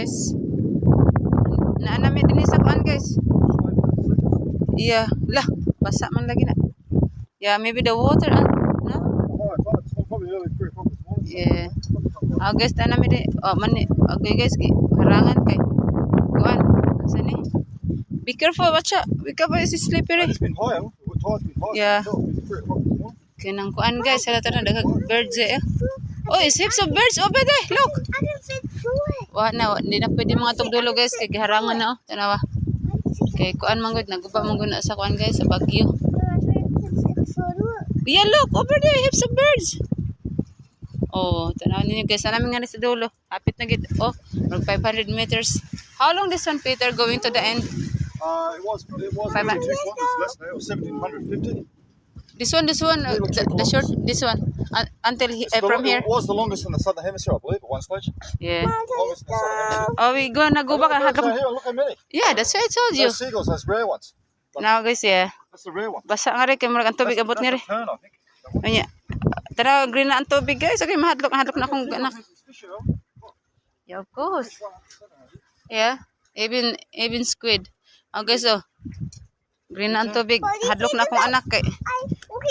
guys. Naanami din sa kuan guys. Yeah, lah, basa man lagi na. Yeah, maybe the water, no? Yeah. Oh guys, naanami din. Oh, mani. Okay guys, harangan kay. Kuan, asa ni? Be careful, watcha. Be careful, it's slippery. It's been higher. The tide's been higher. Yeah. It's 3 o'clock this morning. Kanang kuan guys, sa lahat na daghang birds eh. Oh, it's heaps of birds over there. Look. Wa na, hindi na pwede mga tugdulo guys kay giharangan na oh. Tanawa. Kay kuan man gud naguba man gud na sa kuan guys sa Baguio. Yeah, look over there, heaps of birds. Oh, tanaw ninyo guys, sana nga sa dulo. Hapit na gid. Oh, 500 meters. How long this one, Peter, going to the end? It was 500. 2 kilometers less now. It was 1750. This one, the short, this one, until from here. It was the longest in the southern hemisphere, I believe, at one stage. Yeah. Longest in the southern hemisphere. Oh, we gonna go back and Look have. here, look how many. Yeah, that's what I told you. Those seagulls, those rare ones. Now guys, yeah. That's the rare one. Basa nga rin kay murag ang tubig abot ni rin. That's a tern, I think. Anya. Tara, green na ang tubig guys. Okay, mahadlok na akong anak. Yeah, of course. Yeah, even squid. Oh guys, oh. Green na ang tubig. Hadlok na akong anak kay.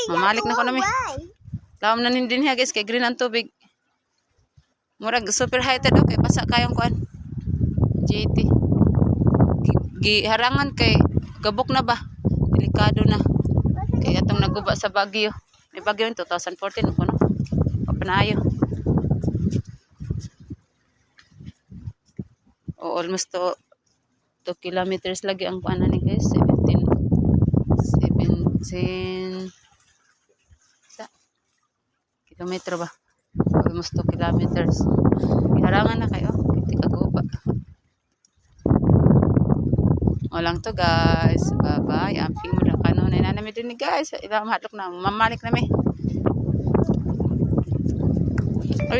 Mamalik na ko namin. Lawam na din niya guys kay green ang tubig. Murag super high tide okay, basa kayong kuan. JT. Giharangan kay gabok na ba? Delikado na. Kay atong naguba sa Baguio. May Baguio in 2014 kuno. Panayo. Oh, almost 2 kilometers lagi ang kuan ni guys. 17 kilometro ba? Almost 2 kilometers. Iharangan na kayo. Hindi ka guba. Walang to guys. Bye-bye. Amping mo na kanon. Nanami din ni guys. Ilang mahatlok na. Mamalik na may.